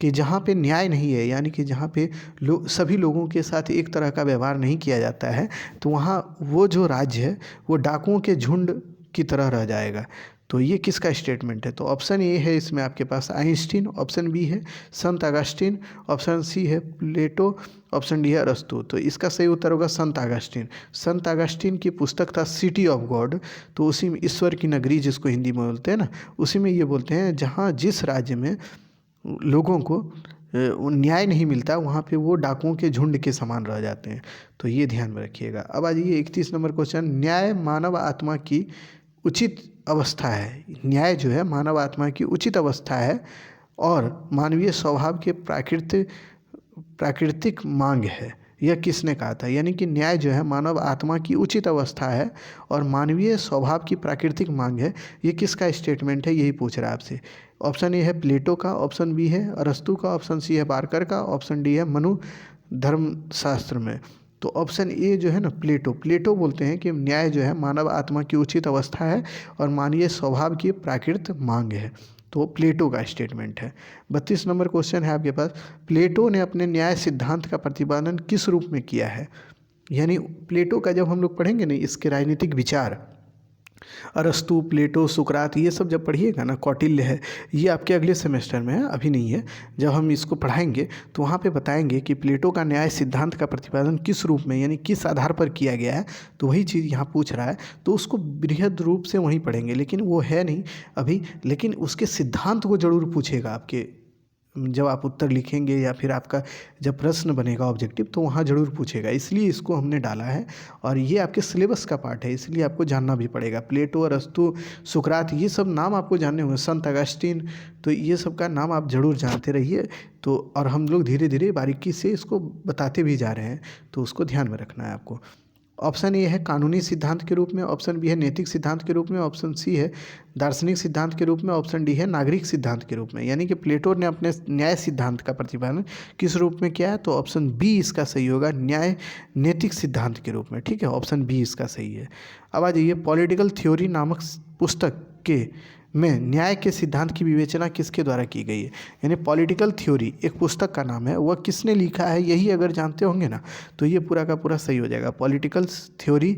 कि जहाँ पे न्याय नहीं है, यानी कि जहाँ पे सभी लोगों के साथ एक तरह का व्यवहार नहीं किया जाता है, तो वहाँ वो जो राज्य है वो डाकुओं के झुंड की तरह रह जाएगा। तो ये किसका स्टेटमेंट है, तो ऑप्शन ए है इसमें आपके पास आइंस्टीन, ऑप्शन बी है संत अगस्टिन, ऑप्शन सी है प्लेटो, ऑप्शन डी है अरस्तु। तो इसका सही उत्तर होगा संत अगस्टिन। संत अगस्टिन की पुस्तक था सिटी ऑफ गॉड, तो उसी में ईश्वर की नगरी जिसको हिंदी में बोलते हैं ना, उसी में ये बोलते हैं जहाँ जिस राज्य में लोगों को न्याय नहीं मिलता वहाँ पे वो डाकुओं के झुंड के समान रह जाते हैं। तो ये ध्यान में रखिएगा। अब आ जाइए 31 नंबर क्वेश्चन, न्याय मानव आत्मा की उचित अवस्था है, न्याय जो है मानव आत्मा की उचित अवस्था है और मानवीय स्वभाव के प्राकृतिक मांग है, यह किसने कहा था, यानी कि न्याय जो है मानव आत्मा की उचित अवस्था है और मानवीय स्वभाव की प्राकृतिक मांग है, ये किसका स्टेटमेंट है, यही पूछ रहा है आपसे। ऑप्शन ए है प्लेटो का, ऑप्शन बी है अरस्तु का, ऑप्शन सी है बार्कर का, ऑप्शन डी है मनु धर्मशास्त्र में। तो ऑप्शन ए जो है ना प्लेटो बोलते हैं कि न्याय जो है मानव आत्मा की उचित अवस्था है और मानवीय स्वभाव की प्राकृतिक मांग है, तो प्लेटो का स्टेटमेंट है। 32 नंबर क्वेश्चन है आपके पास, प्लेटो ने अपने न्याय सिद्धांत का प्रतिपादन किस रूप में किया है, यानी प्लेटो का जब हम लोग पढ़ेंगे ना इसके राजनीतिक विचार, अरस्तु, प्लेटो, सुकरात, ये सब जब पढ़िएगा ना, कौटिल्य है, ये आपके अगले सेमेस्टर में है, अभी नहीं है। जब हम इसको पढ़ाएंगे तो वहाँ पे बताएंगे कि प्लेटो का न्याय सिद्धांत का प्रतिपादन किस रूप में, यानी किस आधार पर किया गया है, तो वही चीज़ यहाँ पूछ रहा है। तो उसको बृहद रूप से वहीं पढ़ेंगे, लेकिन वो है नहीं अभी, लेकिन उसके सिद्धांत को जरूर पूछेगा आपके जब आप उत्तर लिखेंगे या फिर आपका जब प्रश्न बनेगा ऑब्जेक्टिव, तो वहाँ ज़रूर पूछेगा, इसलिए इसको हमने डाला है और ये आपके सिलेबस का पार्ट है, इसलिए आपको जानना भी पड़ेगा। प्लेटो, अरस्तु, सुकरात, ये सब नाम आपको जानने होंगे, संत अगस्टिन, तो ये सब का नाम आप ज़रूर जानते रहिए। तो और हम लोग धीरे धीरे बारीकी से इसको बताते भी जा रहे हैं, तो उसको ध्यान में रखना है आपको। ऑप्शन ए है कानूनी सिद्धांत के रूप में, ऑप्शन बी है नैतिक सिद्धांत के रूप में, ऑप्शन सी है दार्शनिक सिद्धांत के रूप में, ऑप्शन डी है नागरिक सिद्धांत के रूप में। यानी कि प्लेटो ने अपने न्याय सिद्धांत का प्रतिपादन किस रूप में किया है, तो ऑप्शन बी इसका सही होगा, न्याय नैतिक सिद्धांत के रूप में, ठीक है, ऑप्शन बी इसका सही है। अब आ जाइए पॉलिटिकल थ्योरी नामक पुस्तक के में न्याय के सिद्धांत की विवेचना किसके द्वारा की गई है, यानी पॉलिटिकल थ्योरी एक पुस्तक का नाम है, वह किसने लिखा है, यही अगर जानते होंगे ना तो ये पूरा का पूरा सही हो जाएगा। पॉलिटिकल थ्योरी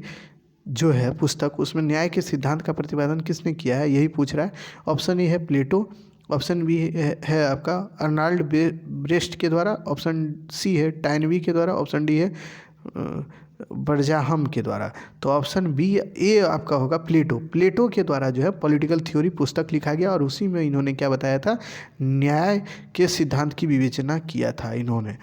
जो है पुस्तक, उसमें न्याय के सिद्धांत का प्रतिपादन किसने किया है, यही पूछ रहा है। ऑप्शन ए है प्लेटो, ऑप्शन बी है आपका अर्नाल्ड ब्रेस्ट के द्वारा, ऑप्शन सी है टाइनवी के द्वारा, ऑप्शन डी है बर्जाहम के द्वारा। तो ऑप्शन बी ए आपका होगा प्लेटो के द्वारा जो है पॉलिटिकल थ्योरी पुस्तक लिखा गया और उसी में इन्होंने क्या बताया था, न्याय के सिद्धांत की विवेचना किया था इन्होंने।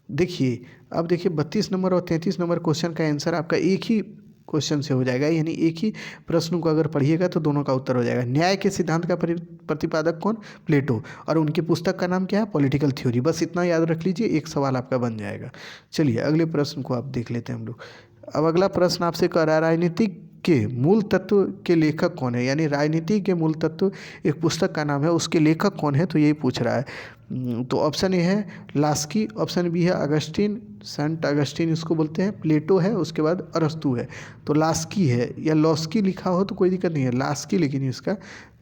देखिए अब देखिए 32 नंबर और 33 नंबर क्वेश्चन का आंसर आपका एक ही क्वेश्चन से हो जाएगा, यानी एक ही प्रश्न को अगर पढ़िएगा तो दोनों का उत्तर हो जाएगा। न्याय के सिद्धांत का प्रतिपादक कौन, प्लेटो, और उनकी पुस्तक का नाम क्या है, पॉलिटिकल थ्योरी। बस इतना याद रख लीजिए, एक सवाल आपका बन जाएगा। चलिए अगले प्रश्न को आप देख लेते हैं हम लोग। अब अगला प्रश्न आपसे कह रहा है, राजनीतिक के मूल तत्व के लेखक कौन है, यानी राजनीति के मूल तत्व एक पुस्तक का नाम है, उसके लेखक कौन है, तो यही पूछ रहा है। तो ऑप्शन ए है लास्की, ऑप्शन बी है अगस्टीन, सेंट अगस्टीन इसको बोलते हैं, प्लेटो है, उसके बाद अरस्तु है। तो लास्की है, या लॉस्की लिखा हो तो कोई दिक्कत नहीं है, लास्की, लेकिन इसका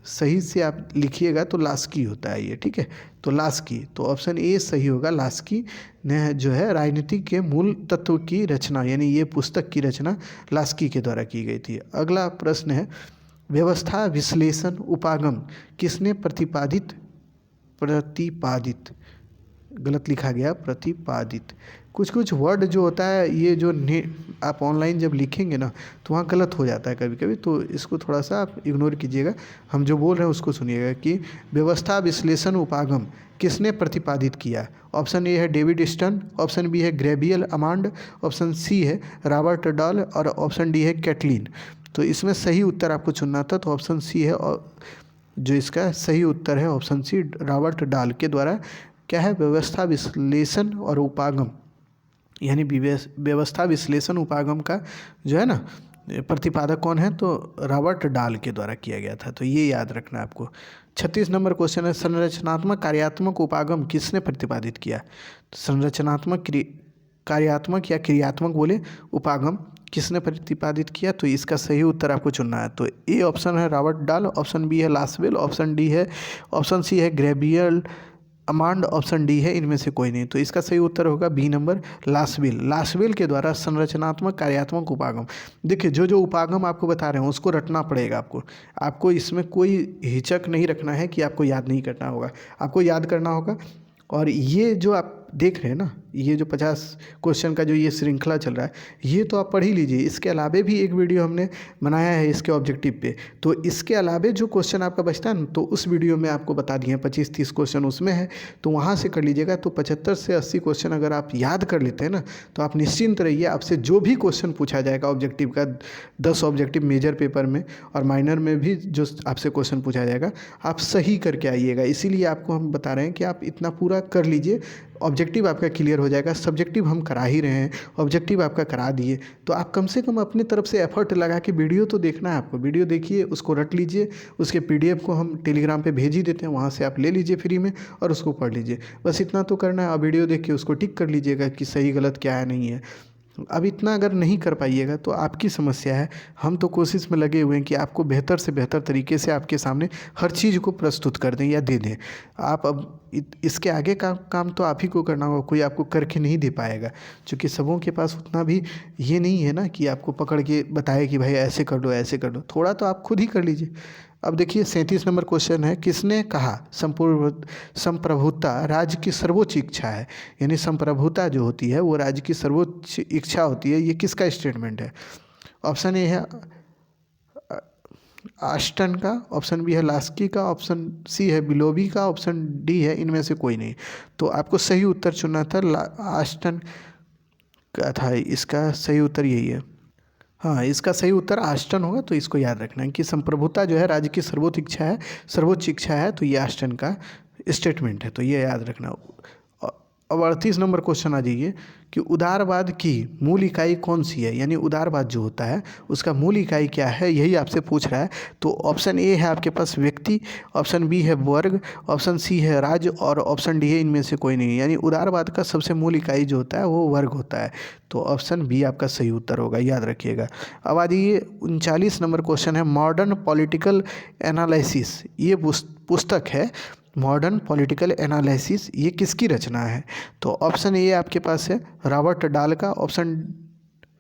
सही से आप लिखिएगा तो लास्की होता है ये, ठीक है। तो लास्की, तो ऑप्शन ए सही होगा। लास्की ने जो है राजनीति के मूल तत्व की रचना, यानी ये पुस्तक की रचना लास्की के द्वारा की गई थी। अगला प्रश्न है, व्यवस्था विश्लेषण उपागम किसने प्रतिपादित गलत लिखा गया, प्रतिपादित। कुछ कुछ वर्ड जो होता है ये जो आप ऑनलाइन जब लिखेंगे ना तो वहाँ गलत हो जाता है कभी कभी, तो इसको थोड़ा सा आप इग्नोर कीजिएगा, हम जो बोल रहे हैं उसको सुनिएगा कि व्यवस्था विश्लेषण उपागम किसने प्रतिपादित किया। ऑप्शन ए है डेविड स्टर्न, ऑप्शन बी है ग्रेबियल अमांड, ऑप्शन सी है रॉबर्ट डॉल और ऑप्शन डी है कैटलीन। तो इसमें सही उत्तर आपको चुनना था, तो ऑप्शन सी है, और जो इसका सही उत्तर है ऑप्शन सी, रॉबर्ट डॉल के द्वारा क्या है, व्यवस्था विश्लेषण और उपागम, यानी व्यवस्था विश्लेषण उपागम का जो है ना प्रतिपादक कौन है, तो रॉबर्ट डॉल के द्वारा किया गया था। तो ये याद रखना है आपको। 36 नंबर क्वेश्चन है, संरचनात्मक कार्यात्मक उपागम किसने प्रतिपादित किया। तो संरचनात्मक कार्यात्मक या क्रियात्मक बोले उपागम किसने प्रतिपादित किया, तो इसका सही उत्तर आपको चुनना है। तो ए ऑप्शन है रॉबर्ट डॉल, ऑप्शन बी है लासवेल, ऑप्शन सी है ग्रेबियल अमांड, ऑप्शन डी है इनमें से कोई नहीं। तो इसका सही उत्तर होगा बी नंबर, लासवेल के द्वारा संरचनात्मक कार्यात्मक उपागम। देखिए जो जो उपागम आपको बता रहे हैं उसको रटना पड़ेगा आपको इसमें कोई हिचक नहीं रखना है कि आपको याद नहीं करना होगा, आपको याद करना होगा। और ये जो आप देख रहे हैं ना, ये जो 50 क्वेश्चन का जो ये श्रृंखला चल रहा है, ये तो आप पढ़ ही लीजिए। इसके अलावे भी एक वीडियो हमने बनाया है इसके ऑब्जेक्टिव पे, तो इसके अलावे जो क्वेश्चन आपका बचता है ना, तो उस वीडियो में आपको बता दिए हैं 25-30 क्वेश्चन उसमें है, तो वहाँ से कर लीजिएगा। तो 75 से 80 क्वेश्चन अगर आप याद कर लेते हैं ना, तो आप निश्चिंत रहिए, आपसे जो भी क्वेश्चन पूछा जाएगा ऑब्जेक्टिव का, 10 ऑब्जेक्टिव मेजर पेपर में और माइनर में भी जो आपसे क्वेश्चन पूछा जाएगा, आप सही करके आइएगा। इसीलिए आपको हम बता रहे हैं कि आप इतना पूरा कर लीजिए, ऑब्जेक्टिव आपका क्लियर हो जाएगा। सब्जेक्टिव हम करा ही रहे हैं, ऑब्जेक्टिव आपका करा दिए, तो आप कम से कम अपनी तरफ से एफर्ट लगा के वीडियो तो देखना है आपको, वीडियो देखिए, उसको रट लीजिए, उसके PDF को हम टेलीग्राम पे भेज ही देते हैं, वहाँ से आप ले लीजिए फ्री में और उसको पढ़ लीजिए। बस इतना तो करना है। अब वीडियो देख के उसको टिक कर लीजिएगा कि सही गलत क्या है नहीं है। अब इतना अगर नहीं कर पाइएगा तो आपकी समस्या है, हम तो कोशिश में लगे हुए हैं कि आपको बेहतर से बेहतर तरीके से आपके सामने हर चीज़ को प्रस्तुत कर दें या दे दें। आप अब इसके आगे का काम तो आप ही को करना होगा, कोई आपको करके नहीं दे पाएगा, क्योंकि सबों के पास उतना भी ये नहीं है ना कि आपको पकड़ के बताए कि भाई ऐसे कर लो ऐसे कर लो, थोड़ा तो आप खुद ही कर लीजिए। अब देखिए 37 नंबर क्वेश्चन है, किसने कहा संप्रभुता राज्य की सर्वोच्च इच्छा है, यानी संप्रभुता जो होती है वो राज्य की सर्वोच्च इच्छा होती है, ये किसका स्टेटमेंट है। ऑप्शन ए है आस्टन का, ऑप्शन बी है लास्की का, ऑप्शन सी है बिलोबी का, ऑप्शन डी है इनमें से कोई नहीं। तो आपको सही उत्तर चुनना था, आस्टन का था, इसका सही उत्तर यही है। हाँ, इसका सही उत्तर आस्टन होगा, तो इसको याद रखना है कि संप्रभुता जो है राज्य की सर्वोच्च इच्छा है, तो ये आस्टन का स्टेटमेंट है, तो ये याद रखना। अब 38 नंबर क्वेश्चन आ जाइए कि उदारवाद की मूल इकाई कौन सी है, यानी उदारवाद जो होता है उसका मूल इकाई क्या है, यही आपसे पूछ रहा है। तो ऑप्शन ए है आपके पास व्यक्ति, ऑप्शन बी है वर्ग, ऑप्शन सी है राज्य और ऑप्शन डी है इनमें से कोई नहीं। यानी उदारवाद का सबसे मूल इकाई जो होता है वो वर्ग होता है, तो ऑप्शन बी आपका सही उत्तर होगा, याद रखिएगा। अब आ जाइए 39 नंबर क्वेश्चन है, मॉडर्न पॉलिटिकल एनालिसिस, ये पुस्तक है मॉडर्न पॉलिटिकल एनालिसिस, ये किसकी रचना है। तो ऑप्शन ए आपके पास है रॉबर्ट डॉल का, ऑप्शन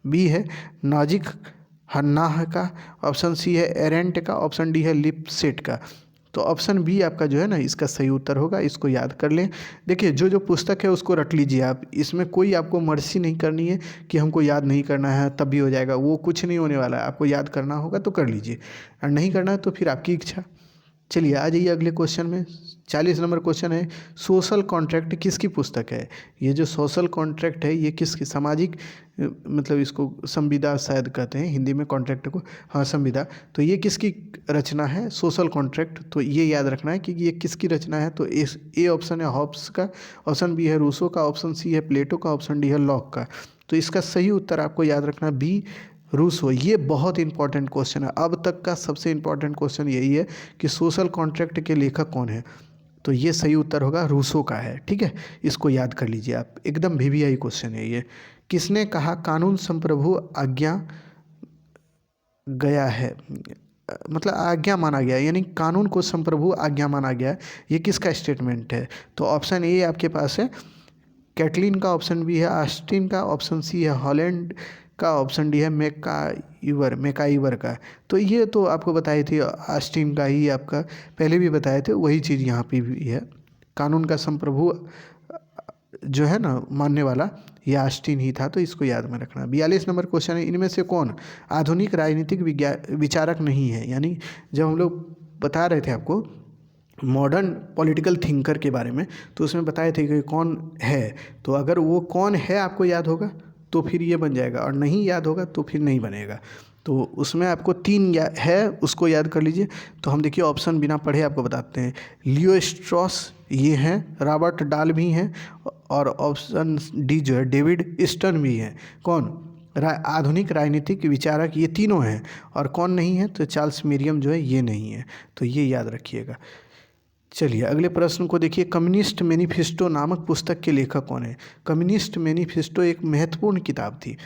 बी है नाजिक हन्नाह का, ऑप्शन सी है एरेंट का, ऑप्शन डी है लिपसेट का। तो ऑप्शन बी आपका जो है ना इसका सही उत्तर होगा, इसको याद कर लें। देखिए जो जो पुस्तक है उसको रट लीजिए आप, इसमें कोई आपको मर्जी नहीं करनी है कि हमको याद नहीं करना है तब भी हो जाएगा, वो कुछ नहीं होने वाला है। आपको याद करना होगा तो कर लीजिए, और नहीं करना है तो फिर आपकी इच्छा। चलिए आ जाइए अगले क्वेश्चन में। 40 नंबर क्वेश्चन है, सोशल कॉन्ट्रैक्ट किसकी पुस्तक है। ये जो सोशल कॉन्ट्रैक्ट है ये किसकी, सामाजिक मतलब इसको संविदा शायद कहते हैं हिंदी में कॉन्ट्रैक्ट को, हाँ संविदा। तो ये किसकी रचना है सोशल कॉन्ट्रैक्ट, तो ये याद रखना है कि ये किसकी रचना है। तो ए ऑप्शन है हॉब्स का, ऑप्शन बी है रूसो का, ऑप्शन सी है प्लेटो का, ऑप्शन डी है लॉक का। तो इसका सही उत्तर आपको याद रखना बी रूसो। ये बहुत इंपॉर्टेंट क्वेश्चन है, अब तक का सबसे इंपॉर्टेंट क्वेश्चन यही है कि सोशल कॉन्ट्रैक्ट के लेखक कौन है। तो ये सही उत्तर होगा रूसो का है, ठीक है, इसको याद कर लीजिए आप, एकदम VVI क्वेश्चन है ये। किसने कहा कानून संप्रभु आज्ञा गया है, मतलब आज्ञा माना गया है, यानी कानून को संप्रभु आज्ञा माना गया है, ये किसका स्टेटमेंट है। तो ऑप्शन ए आपके पास है कैटलीन का, ऑप्शन बी है ऑस्टिन का, ऑप्शन सी है हॉलैंड का, ऑप्शन डी है मैकाइवर का। तो ये तो आपको बताई थी ऑस्टिन का ही, आपका पहले भी बताए थे, वही चीज़ यहाँ पे भी है। कानून का संप्रभु जो है ना मानने वाला, ये ऑस्टिन ही था, तो इसको याद में रखना। 42 नंबर क्वेश्चन है, इनमें से कौन आधुनिक राजनीतिक विचारक नहीं है। यानी जब हम लोग बता रहे थे आपको मॉडर्न पॉलिटिकल थिंकर के बारे में, तो उसमें बताए थे कि कौन है, तो अगर वो कौन है आपको याद होगा तो फिर ये बन जाएगा, और नहीं याद होगा तो फिर नहीं बनेगा। तो उसमें आपको 3 है, उसको याद कर लीजिए। तो हम देखिए ऑप्शन बिना पढ़े आपको बताते हैं। लियो स्ट्रॉस ये हैं, रॉबर्ट डाल भी हैं, और ऑप्शन डी जो है डेविड स्टर्न भी हैं। कौन आधुनिक राजनीतिक विचारक, ये तीनों हैं। और कौन नहीं है, तो चार्ल्स मेरियम जो है ये नहीं है। तो ये याद रखिएगा। चलिए अगले प्रश्न को देखिए, कम्युनिस्ट मैनिफेस्टो नामक पुस्तक के लेखक कौन है। कम्युनिस्ट मैनिफेस्टो एक महत्वपूर्ण किताब थी,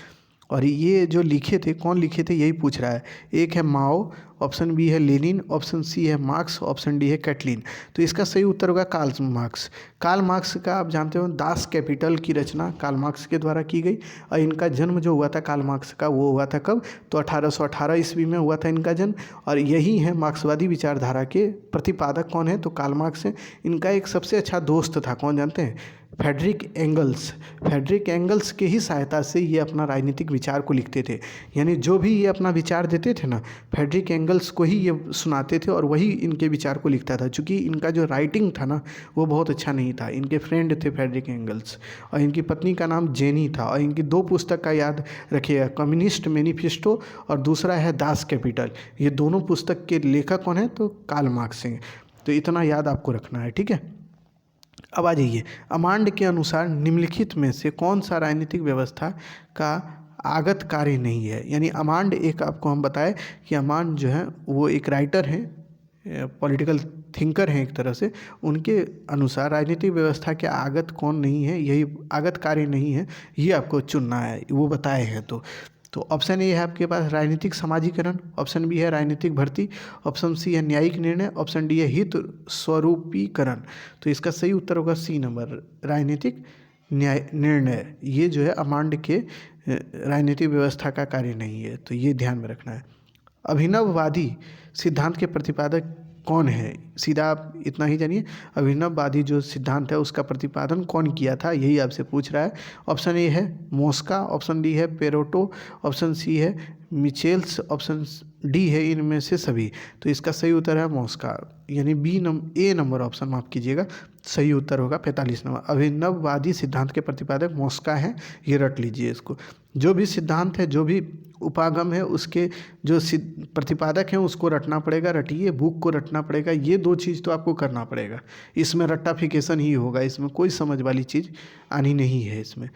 और ये जो लिखे थे, कौन लिखे थे, यही पूछ रहा है। एक है माओ, ऑप्शन बी है लेनिन, ऑप्शन सी है मार्क्स, ऑप्शन डी है कैटलीन। तो इसका सही उत्तर होगा कार्ल मार्क्स। कार्ल मार्क्स का आप जानते हो दास कैपिटल की रचना कार्ल मार्क्स के द्वारा की गई, और इनका जन्म जो हुआ था कार्ल मार्क्स का, वो हुआ था कब, तो 1818 ईस्वी में हुआ था इनका जन्म। और यही है मार्क्सवादी विचारधारा के प्रतिपादक कौन है, तो कार्ल मार्क्स है। इनका एक सबसे अच्छा दोस्त था, कौन जानते हैं, फ्रेडरिक एंगल्स। फ्रेडरिक एंगल्स के ही सहायता से ये अपना राजनीतिक विचार को लिखते थे। यानी जो भी ये अपना विचार देते थे ना, फ्रेडरिक एंगल्स को ही ये सुनाते थे, और वही इनके विचार को लिखता था। चूँकि इनका जो राइटिंग था ना वो बहुत अच्छा नहीं था। इनके फ्रेंड थे फ्रेडरिक एंगल्स, और इनकी पत्नी का नाम जेनी था। और इनकी 2 पुस्तक का याद रखिएगा, कम्युनिस्ट मैनिफेस्टो और दूसरा है दास कैपिटल। ये दोनों पुस्तक के लेखक कौन है, तो कार्ल मार्क्स हैं। तो इतना याद आपको रखना है, ठीक है। अब आ जाइए, अमांड के अनुसार निम्नलिखित में से कौन सा राजनीतिक व्यवस्था का आगत कार्य नहीं है। यानी अमांड एक आपको हम बताए कि अमांड जो है वो एक राइटर हैं, पॉलिटिकल थिंकर हैं एक तरह से। उनके अनुसार राजनीतिक व्यवस्था के आगत कौन नहीं है, यही आगत कार्य नहीं है, ये आपको चुनना है, वो बताए हैं। तो ऑप्शन ए है आपके पास राजनीतिक समाजीकरण, ऑप्शन बी है राजनीतिक भर्ती, ऑप्शन सी है न्यायिक निर्णय, ऑप्शन डी है हित स्वरूपीकरण। तो इसका सही उत्तर होगा सी नंबर, राजनीतिक न्याय निर्णय। ये जो है अमांड के राजनीतिक व्यवस्था का कार्य नहीं है, तो ये ध्यान में रखना है। अभिनववादी सिद्धांत के प्रतिपादक कौन है, सीधा आप इतना ही जानिए। अभिनववादी जो सिद्धांत है उसका प्रतिपादन कौन किया था, यही आपसे पूछ रहा है। ऑप्शन ए है मोस्का, ऑप्शन डी है पेरोटो, ऑप्शन सी है मिचेल्स, ऑप्शन डी है इनमें से सभी। तो इसका सही उत्तर है मोस्का, यानी ए नंबर ऑप्शन माफ कीजिएगा, सही उत्तर होगा 45 नंबर। अभिनववादी सिद्धांत के प्रतिपादक मोस्का है, ये रट लीजिए इसको। जो भी सिद्धांत है, जो भी उपागम है, उसके जो प्रतिपादक हैं उसको रटना पड़ेगा, रटिए, बुक को रटना पड़ेगा। ये 2 चीज़ तो आपको करना पड़ेगा, इसमें रट्टाफिकेशन ही होगा, इसमें कोई समझ वाली चीज़ आनी नहीं है इसमें।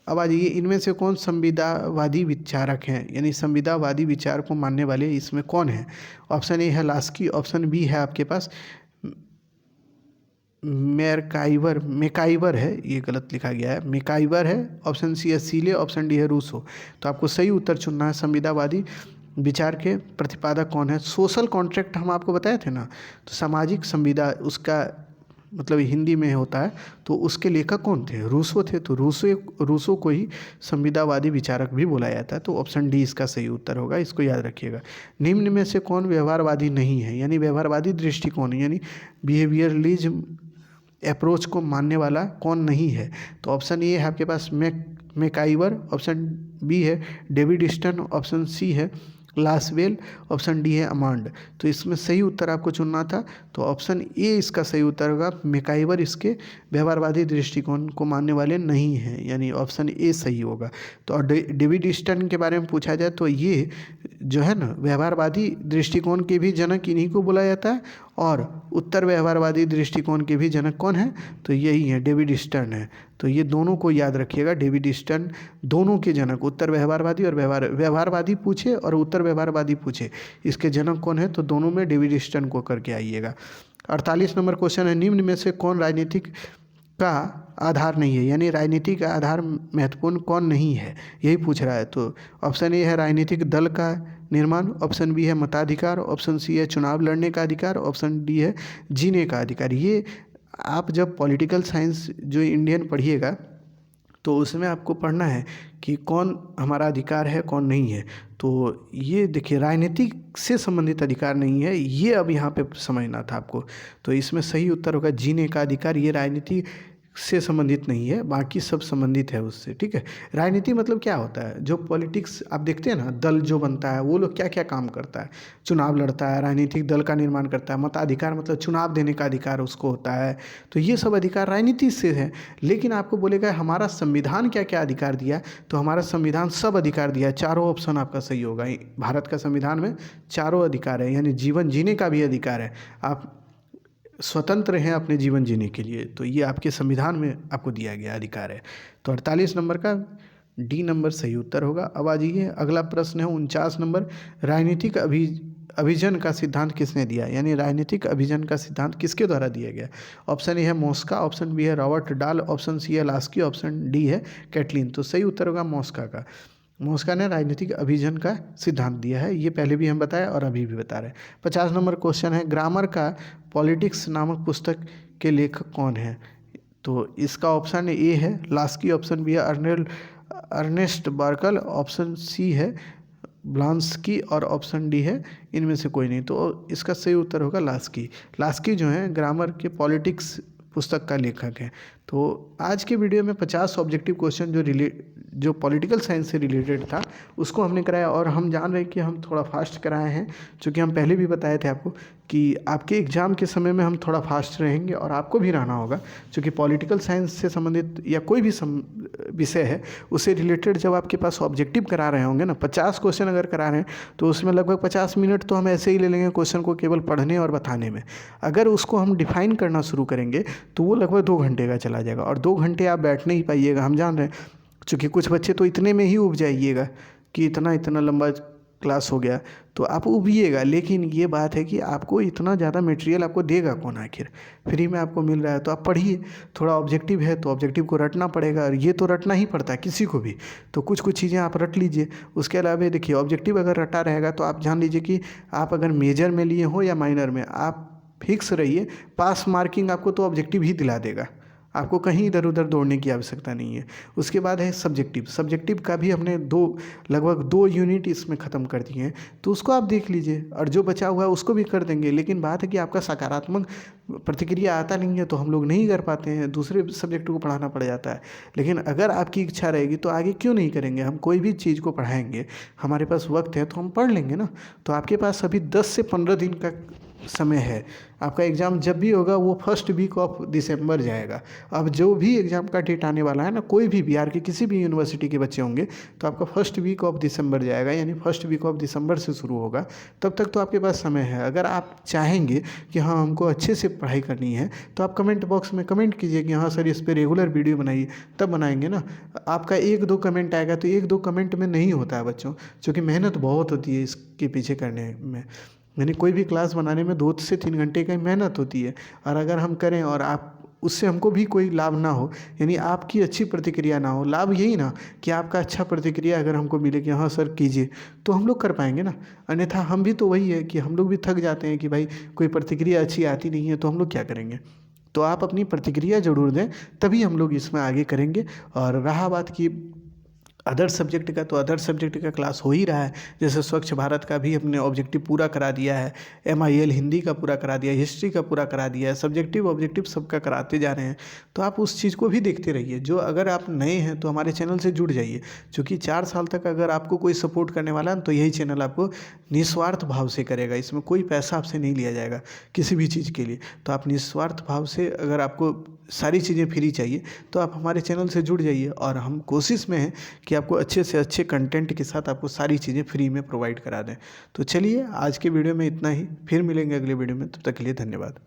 अब आ जाइए, इनमें से कौन संविदावादी विचारक हैं, यानी संविदावादी विचार को मानने वाले इसमें कौन है। ऑप्शन ए है लास्की, ऑप्शन बी है आपके पास मेकाइवर है, ये गलत लिखा गया है, मेकाइवर है, ऑप्शन सी है सीले, ऑप्शन डी है रूसो। तो आपको सही उत्तर चुनना है, संविदावादी विचार के प्रतिपादक कौन है। सोशल कॉन्ट्रैक्ट हम आपको बताए थे ना, तो सामाजिक संविदा उसका मतलब हिंदी में होता है, तो उसके लेखक कौन थे, रूसो थे। तो रूसो को ही संविदावादी विचारक भी बोला जाता है। तो ऑप्शन डी इसका सही उत्तर होगा, इसको याद रखिएगा। निम्न में से कौन व्यवहारवादी नहीं है, यानी व्यवहारवादी दृष्टिकोण यानी बिहेवियरलिज्म अप्रोच को मानने वाला कौन नहीं है। तो ऑप्शन ए है आपके पास मैकाइवर, ऑप्शन बी है डेविड स्टर्न, ऑप्शन सी है लासवेल, ऑप्शन डी है अमांड। तो इसमें सही उत्तर आपको चुनना था, तो ऑप्शन ए इसका सही उत्तर होगा। मैकाइवर इसके व्यवहारवादी दृष्टिकोण को मानने वाले नहीं हैं, यानी ऑप्शन ए सही होगा। तो और डेविड स्टर्न के बारे में पूछा जाए तो ये जो है ना व्यवहारवादी दृष्टिकोण के भी जनक इन्हीं को बोला जाता है, और उत्तर व्यवहारवादी दृष्टिकोण के भी जनक कौन है? तो यही है, डेविड स्टर्न है। तो ये दोनों को याद रखिएगा, डेविड स्टर्न दोनों के जनक, उत्तर व्यवहारवादी और व्यवहारवादी पूछे और उत्तर व्यवहारवादी पूछे, इसके जनक कौन है? तो दोनों में डेविड स्टर्न को करके आइएगा। 48 नंबर क्वेश्चन है, निम्न में से कौन राजनीतिक का आधार नहीं है, यानी राजनीति का आधार महत्वपूर्ण कौन नहीं है, यही पूछ रहा है। तो ऑप्शन ए है राजनीतिक दल का निर्माण, ऑप्शन बी है मताधिकार, ऑप्शन सी है चुनाव लड़ने का अधिकार, ऑप्शन डी है जीने का अधिकार। ये आप जब पॉलिटिकल साइंस जो इंडियन पढ़िएगा तो उसमें आपको पढ़ना है कि कौन हमारा अधिकार है कौन नहीं है। तो ये देखिए, राजनीतिक से संबंधित अधिकार नहीं है, ये अब यहाँ पे समझना था आपको। तो इसमें सही उत्तर होगा जीने का अधिकार। ये राजनीति से संबंधित नहीं है, बाकी सब संबंधित है उससे, ठीक है। राजनीति मतलब क्या होता है? जो पॉलिटिक्स आप देखते हैं ना, दल जो बनता है वो लोग क्या क्या काम करता है, चुनाव लड़ता है, राजनीतिक दल का निर्माण करता है, मताधिकार मतलब चुनाव देने का अधिकार उसको होता है। तो ये सब अधिकार राजनीति से है। लेकिन आपको बोलेगा हमारा संविधान क्या क्या अधिकार दिया, तो हमारा संविधान सब अधिकार दिया है। चारों ऑप्शन आपका सही होगा। भारत का संविधान में चारों अधिकार है, यानी जीवन जीने का भी अधिकार है, आप स्वतंत्र हैं अपने जीवन जीने के लिए। तो ये आपके संविधान में आपको दिया गया अधिकार है। तो 48 नंबर का डी नंबर सही उत्तर होगा। अब आ जाइए, अगला प्रश्न है 49 नंबर, राजनीतिक अभिजन का सिद्धांत किसने दिया, यानी राजनीतिक अभिजन का सिद्धांत किसके द्वारा दिया गया? ऑप्शन ए है मॉस्का, ऑप्शन बी है रॉबर्ट डाल, ऑप्शन सी है लास्की, ऑप्शन डी है कैटलिन। तो सही उत्तर होगा मॉस्का का। मॉस्का ने राजनीतिक अभिजन का सिद्धांत दिया है, ये पहले भी हम बताया और अभी भी बता रहे हैं। 50 नंबर क्वेश्चन है, ग्रामर का पॉलिटिक्स नामक पुस्तक के लेखक कौन है? तो इसका ऑप्शन ए है लास्की, ऑप्शन बी है अर्नेस्ट बार्कल, ऑप्शन सी है ब्लांस्की और ऑप्शन डी है इनमें से कोई नहीं। तो इसका सही उत्तर होगा लास्की। लास्की जो है ग्रामर के पॉलिटिक्स पुस्तक का लेखक है। तो आज के वीडियो में 50 ऑब्जेक्टिव क्वेश्चन जो पॉलिटिकल साइंस से रिलेटेड था उसको हमने कराया, और हम जान रहे हैं कि हम थोड़ा फास्ट कराए हैं, क्योंकि हम पहले भी बताए थे आपको कि आपके एग्ज़ाम के समय में हम थोड़ा फास्ट रहेंगे और आपको भी रहना होगा, क्योंकि पॉलिटिकल साइंस से संबंधित या कोई भी विषय है उससे रिलेटेड जब आपके पास ऑब्जेक्टिव करा रहे होंगे ना, 50 क्वेश्चन अगर करा रहे हैं तो उसमें लगभग 50 मिनट तो हम ऐसे ही ले लेंगे क्वेश्चन को केवल पढ़ने और बताने में। अगर उसको हम डिफाइन करना शुरू करेंगे तो वो लगभग 2 घंटे का चला जाएगा, और 2 घंटे आप बैठ नहीं पाइएगा, हम जान रहे हैं। क्योंकि कुछ बच्चे तो इतने में ही उब जाइएगा कि इतना लंबा क्लास हो गया, तो आप उबिएगा। लेकिन ये बात है कि आपको इतना ज़्यादा मटेरियल आपको देगा कौन, आखिर फ्री में आपको मिल रहा है, तो आप पढ़िए। थोड़ा ऑब्जेक्टिव है तो ऑब्जेक्टिव को रटना पड़ेगा, और ये तो रटना ही पड़ता है किसी को भी, तो कुछ चीज़ें आप रट लीजिए। उसके अलावा देखिए, ऑब्जेक्टिव अगर रटा रहेगा तो आप जान लीजिए कि आप अगर मेजर में लिए हो या माइनर में, आप फिक्स रहिए, पास मार्किंग आपको तो ऑब्जेक्टिव ही दिला देगा, आपको कहीं इधर उधर दौड़ने की आवश्यकता नहीं है। उसके बाद है सब्जेक्टिव का भी हमने लगभग 2 यूनिट इसमें ख़त्म कर दिए हैं, तो उसको आप देख लीजिए, और जो बचा हुआ है उसको भी कर देंगे। लेकिन बात है कि आपका सकारात्मक प्रतिक्रिया आता नहीं है, तो हम लोग नहीं कर पाते हैं, दूसरे सब्जेक्ट को पढ़ाना पड़ जाता है। लेकिन अगर आपकी इच्छा रहेगी तो आगे क्यों नहीं करेंगे, हम कोई भी चीज़ को पढ़ाएंगे, हमारे पास वक्त है तो हम पढ़ लेंगे ना। तो आपके पास अभी 10 से 15 दिन का समय है। आपका एग्ज़ाम जब भी होगा वो फर्स्ट वीक ऑफ दिसंबर जाएगा। अब जो भी एग्ज़ाम का डेट आने वाला है ना, कोई भी बिहार के किसी भी यूनिवर्सिटी के बच्चे होंगे तो आपका फर्स्ट वीक ऑफ दिसंबर जाएगा, यानी फर्स्ट वीक ऑफ दिसंबर से शुरू होगा। तब तक तो आपके पास समय है। अगर आप चाहेंगे कि हाँ हमको अच्छे से पढ़ाई करनी है, तो आप कमेंट बॉक्स में कमेंट कीजिए कि हाँ सर इस पर रेगुलर वीडियो बनाइए, तब बनाएंगे ना। आपका 1-2 कमेंट आएगा तो 1-2 कमेंट में नहीं होता है बच्चों, क्योंकि मेहनत बहुत होती है इसके पीछे करने में, यानी कोई भी क्लास बनाने में 2 से 3 घंटे की मेहनत होती है। और अगर हम करें और आप उससे हमको भी कोई लाभ ना हो, यानी आपकी अच्छी प्रतिक्रिया ना हो, लाभ यही ना कि आपका अच्छा प्रतिक्रिया अगर हमको मिले कि हाँ सर कीजिए, तो हम लोग कर पाएंगे ना। अन्यथा हम भी तो वही है कि हम लोग भी थक जाते हैं कि भाई कोई प्रतिक्रिया अच्छी आती नहीं है, तो हम लोग क्या करेंगे। तो आप अपनी प्रतिक्रिया ज़रूर दें, तभी हम लोग इसमें आगे करेंगे। और रहा बात की अदर सब्जेक्ट का, तो अदर सब्जेक्ट का क्लास हो ही रहा है। जैसे स्वच्छ भारत का भी हमने ऑब्जेक्टिव पूरा करा दिया है, MIL हिंदी का पूरा करा दिया है, हिस्ट्री का पूरा करा दिया है, सब्जेक्टिव ऑब्जेक्टिव सबका कराते जा रहे हैं। तो आप उस चीज़ को भी देखते रहिए। जो अगर आप नए हैं तो हमारे चैनल से जुड़ जाइए, क्योंकि 4 साल तक अगर आपको कोई सपोर्ट करने वाला है तो यही चैनल आपको निस्वार्थ भाव से करेगा। इसमें कोई पैसा आपसे नहीं लिया जाएगा किसी भी चीज़ के लिए। तो आप निस्वार्थ भाव से अगर आपको सारी चीज़ें फ्री चाहिए तो आप हमारे चैनल से जुड़ जाइए, और हम कोशिश में हैं कि आपको अच्छे से अच्छे कंटेंट के साथ आपको सारी चीज़ें फ्री में प्रोवाइड करा दें। तो चलिए आज के वीडियो में इतना ही, फिर मिलेंगे अगले वीडियो में, तब तक के लिए धन्यवाद।